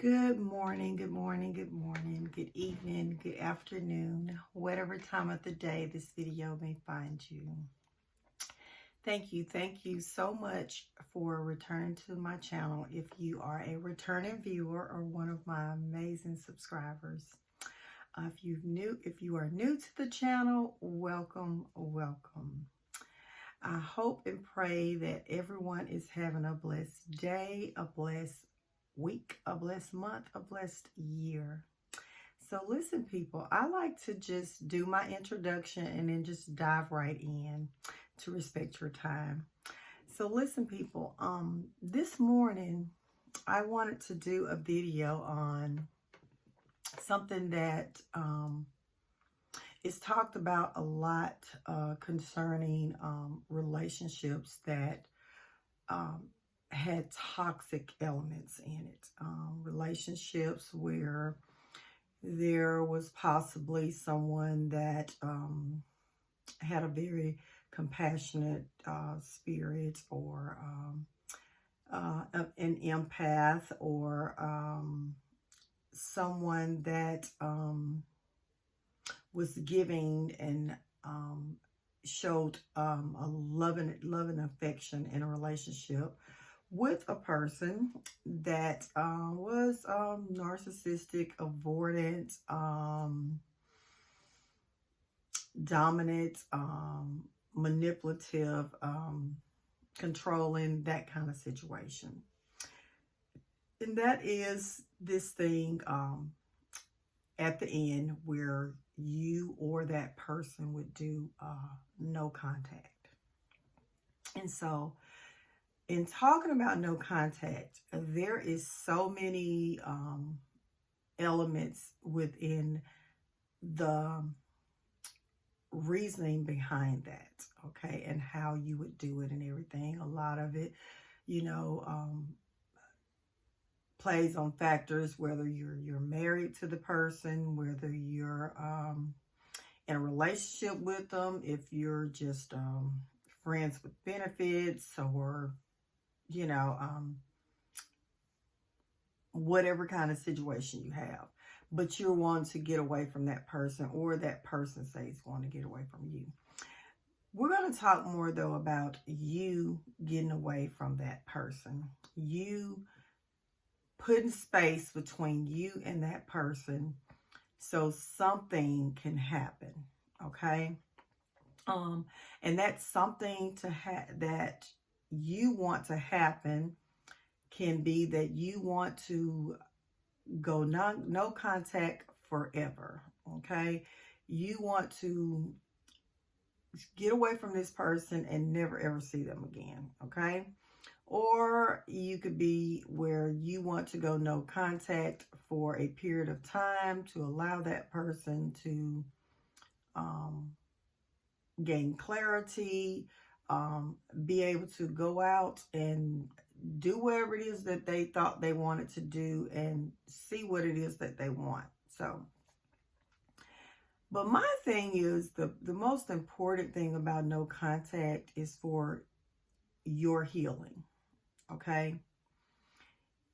Good morning, good morning, good morning, good evening, good afternoon, whatever time of the day this video may find you. Thank you so much for returning to my channel. If you are a returning viewer or one of my amazing subscribers, if you are new to the channel, welcome. I hope and pray that everyone is having a blessed day, a blessed week, a blessed month, a blessed year. So listen, people, I like to just do my introduction and then just dive right in to respect your time. So listen, people, this morning I wanted to do a video on something that is talked about a lot concerning relationships that had toxic elements in it. Relationships where there was possibly someone that had a very compassionate spirit, or an empath, or someone that was giving and showed a loving affection in a relationship with a person that was narcissistic, avoidant, dominant, manipulative, controlling, that kind of situation. And that is this thing at the end where you or that person would do no contact. And so in talking about no contact, there is so many elements within the reasoning behind that, okay, and how you would do it and everything. A lot of it, plays on factors, whether you're married to the person, whether you're in a relationship with them, if you're just friends with benefits, or whatever kind of situation you have, but you're wanting to get away from that person, or that person says want to get away from you. We're going to talk more though about you getting away from that person, you putting space between you and that person so something can happen, okay? And that's something that you want to happen can be that you want to go no contact forever, okay? You want to get away from this person and never ever see them again, okay? Or you could be where you want to go no contact for a period of time to allow that person to gain clarity, be able to go out and do whatever it is that they thought they wanted to do and see what it is that they want. So, but my thing is the most important thing about no contact is for your healing, okay?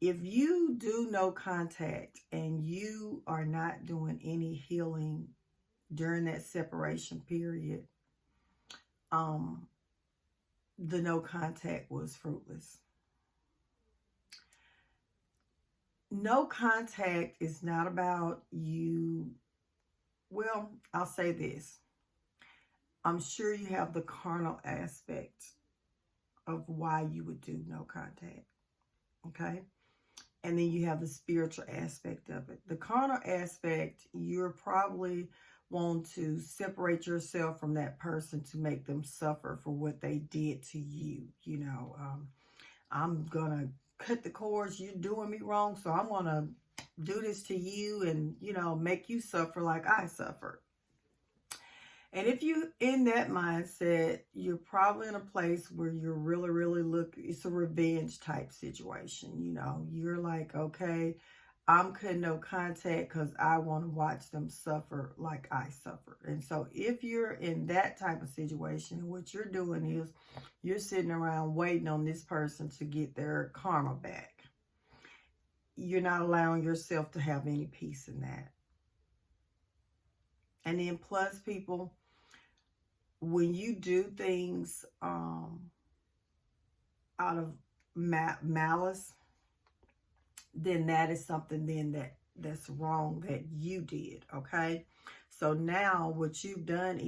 If you do no contact and you are not doing any healing during that separation period, the no contact was fruitless. No contact is not about you. Well, I'll say this. I'm sure you have the carnal aspect of why you would do no contact, okay? And then you have the spiritual aspect of it. The carnal aspect, you're probably want to separate yourself from that person to make them suffer for what they did to you. I'm going to cut the cords. You're doing me wrong, so I'm going to do this to you and, make you suffer like I suffered. And if you in that mindset, you're probably in a place where you're really it's a revenge type situation. You're like, okay, I'm cutting no contact because I want to watch them suffer like I suffer. And so if you're in that type of situation, what you're doing is you're sitting around waiting on this person to get their karma back. you're not allowing yourself to have any peace in that. And then plus, people, when you do things out of malice, then that is something then that's wrong that you did, okay? So now what you've done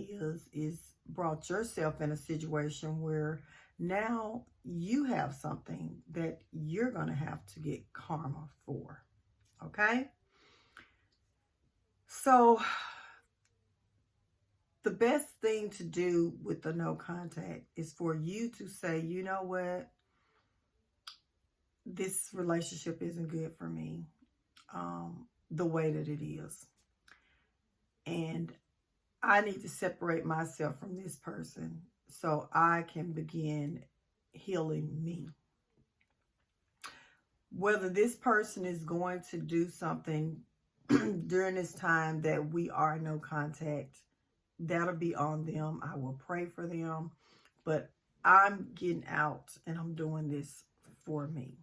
is brought yourself in a situation where now you have something that you're going to have to get karma for, okay? So the best thing to do with the no contact is for you to say, you know what? This relationship isn't good for me the way that it is. And I need to separate myself from this person so I can begin healing me. Whether this person is going to do something during this time that we are no contact, that'll be on them. I will pray for them. But I'm getting out and I'm doing this for me.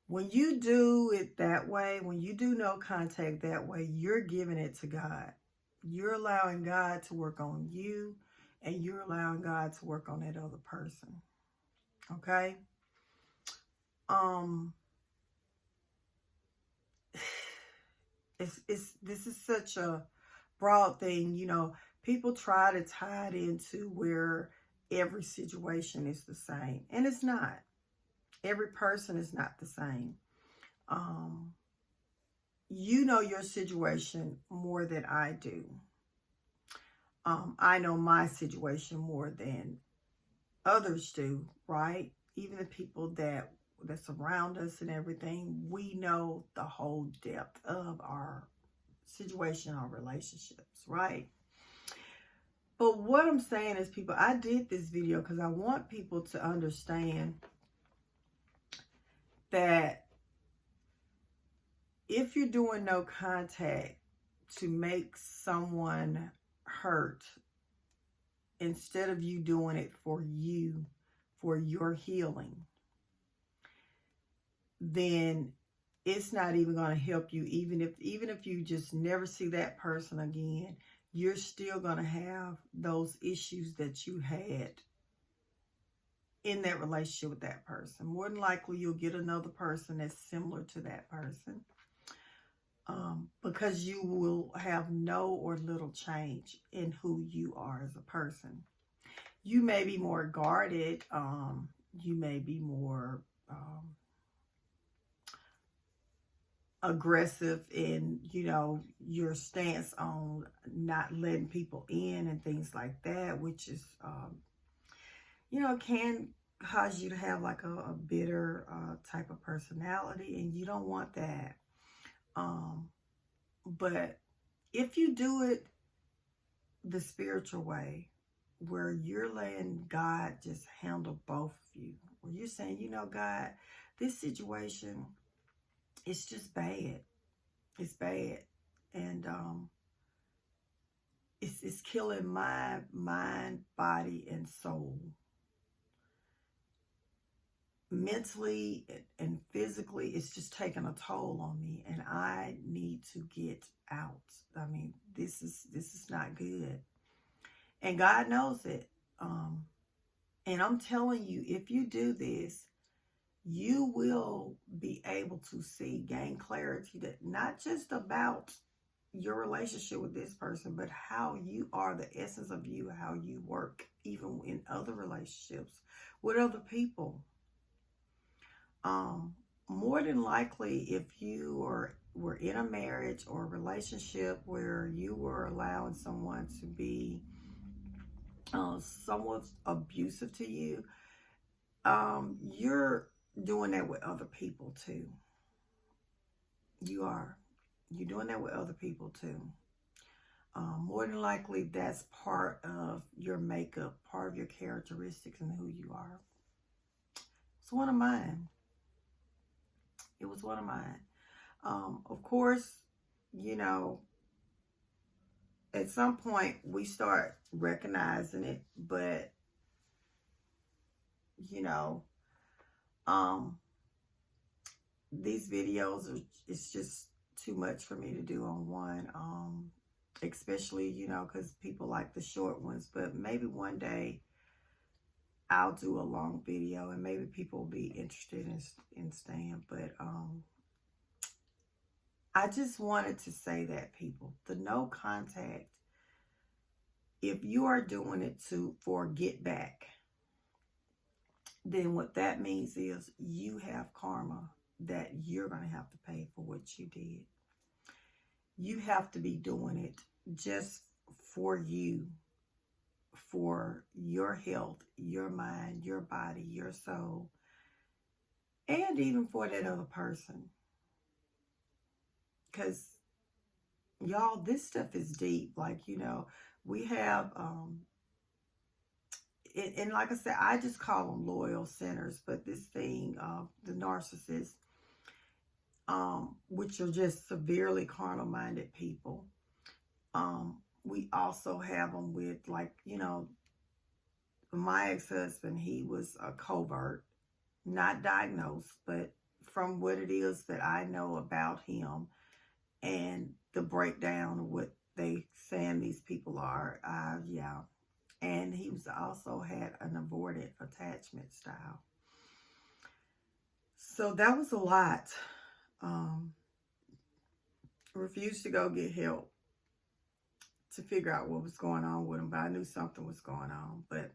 When you do it that way, when you do no contact that way, you're giving it to God. You're allowing God to work on you, and you're allowing God to work on that other person. Okay? This is such a broad thing, you know. People try to tie it into where every situation is the same, and it's not. Every person is not the same. You know your situation more than I do. I know my situation more than others do, right? Even the people that surround us and everything, we know the whole depth of our situation, our relationships, right? But what I'm saying is, people, I did this video because I want people to understand that if you're doing no contact to make someone hurt, instead of you doing it for you, for your healing, then it's not even going to help you. Even if you just never see that person again, you're still going to have those issues that you had in that relationship with that person. More than likely, you'll get another person that's similar to that person. Because you will have no or little change in who you are as a person. You may be more guarded. You may be more aggressive in, you know, your stance on not letting people in and things like that, which is, you know, can cause you to have like a bitter type of personality, and you don't want that. But if you do it the spiritual way, where you're letting God just handle both of you, where you're saying, you know, God, this situation, it's just bad. It's bad. And it's killing my mind, body, and soul. Mentally and physically, it's just taking a toll on me, and I need to get out. I mean, this is not good, and God knows it. And I'm telling you, if you do this, you will be able to gain clarity, that not just about your relationship with this person, but how you are, the essence of you, how you work, even in other relationships with other people. More than likely, if you were in a marriage or a relationship where you were allowing someone to be somewhat abusive to you, you're doing that with other people too. You're doing that with other people too. More than likely, that's part of your makeup, part of your characteristics and who you are. It's one of mine. It was one of mine. Of course, you know, at some point we start recognizing it, but, you know, these videos it's just too much for me to do on one, especially, you know, because people like the short ones. But maybe one day I'll do a long video and maybe people will be interested in staying. But I just wanted to say that, people, the no contact, if you are doing it for get back, then what that means is you have karma that you're going to have to pay for what you did. You have to be doing it just for you, for your health, your mind, your body, your soul, and even for that other person. Because, y'all, this stuff is deep. Like, you know, we have, and like I said, I just call them loyal sinners, but this thing, the narcissist, which are just severely carnal-minded people. We also have them with, like, you know, my ex-husband, he was a covert, not diagnosed, but from what it is that I know about him and the breakdown of what they saying these people are, yeah. And he was also had an avoidant attachment style. So that was a lot. Refused to go get help to figure out what was going on with him, but I knew something was going on. But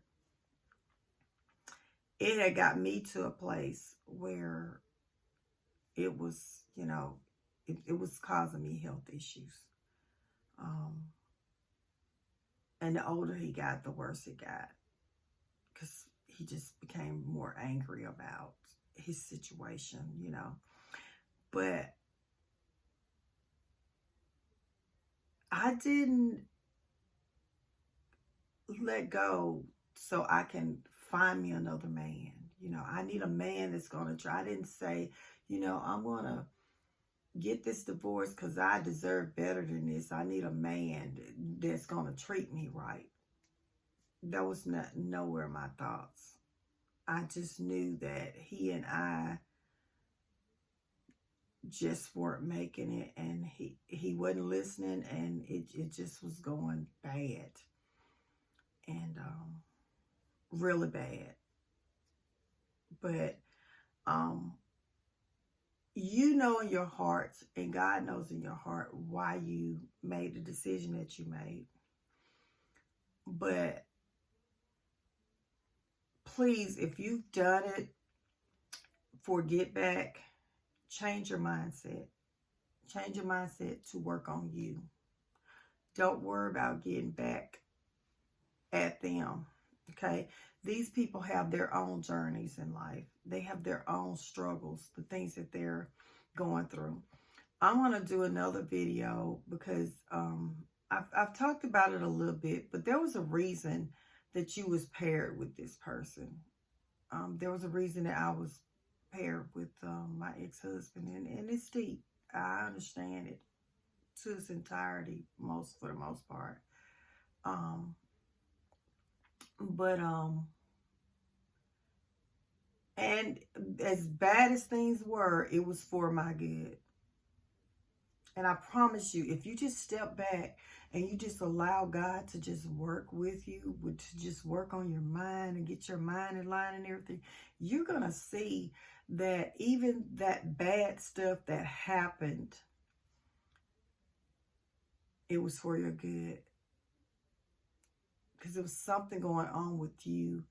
it had got me to a place where it was, you know, it was causing me health issues. And the older he got, the worse it got, because he just became more angry about his situation, you know. But I didn't let go so I can find me another man. You know, I need a man that's going to try. I didn't say, you know, I'm going to get this divorce because I deserve better than this. I need a man that's going to treat me right. That was nowhere my thoughts. I just knew that he and I just weren't making it, and he wasn't listening, and it just was going bad, and really bad. But you know in your heart, and God knows in your heart why you made the decision that you made. But please, if you've done it for get back, change your mindset. Change your mindset to work on you. Don't worry about getting back at them, okay? These people have their own journeys in life. They have their own struggles, the things that they're going through. I'm going to do another video because I've talked about it a little bit, but there was a reason that you was paired with this person. There was a reason that I was paired with my ex-husband, and it's deep. I understand it to its entirety, for the most part. And as bad as things were, it was for my good. And I promise you, if you just step back and you just allow God to just work with you, to just work on your mind and get your mind in line and everything, you're going to see that even that bad stuff that happened, it was for your good. Because there was something going on with you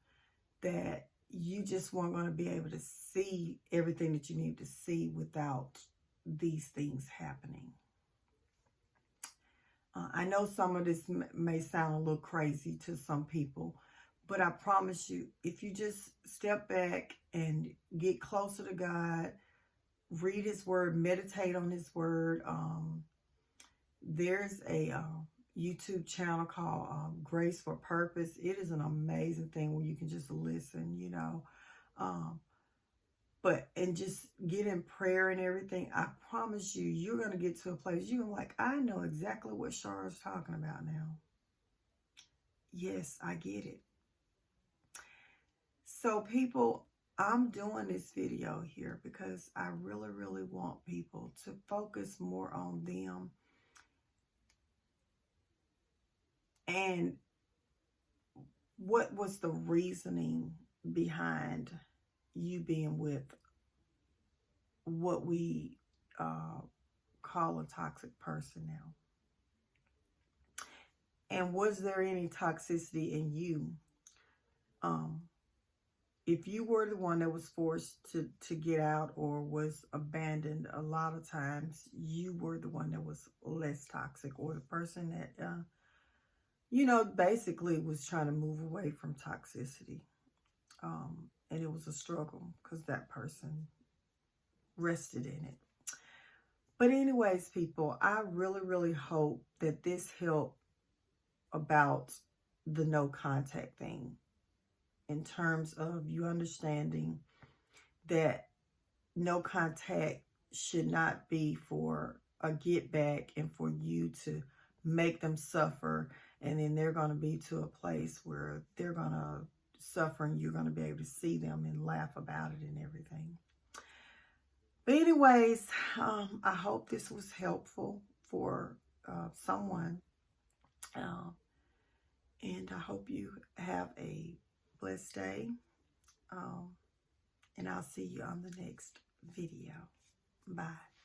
that you just weren't going to be able to see everything that you need to see without these things happening. I know some of this may sound a little crazy to some people, but I promise you, if you just step back and get closer to God, read his word, meditate on his word. There's a YouTube channel called Grace for Purpose. It is an amazing thing where you can just listen, you know. And just get in prayer and everything. I promise you, you're going to get to a place you're like, I know exactly what Char's talking about now. Yes, I get it. So people, I'm doing this video here because I really, really want people to focus more on them and what was the reasoning behind you being with what we call a toxic person now. And was there any toxicity in you? If you were the one that was forced to get out or was abandoned, a lot of times you were the one that was less toxic, or the person that, basically was trying to move away from toxicity. And it was a struggle because that person rested in it. But anyways, people, I really, really hope that this helped about the no contact thing, in terms of you understanding that no contact should not be for a get back and for you to make them suffer, and then they're going to be to a place where they're going to suffer and you're going to be able to see them and laugh about it and everything. But anyways, I hope this was helpful for someone. And I hope you have a blessed day. And I'll see you on the next video. Bye.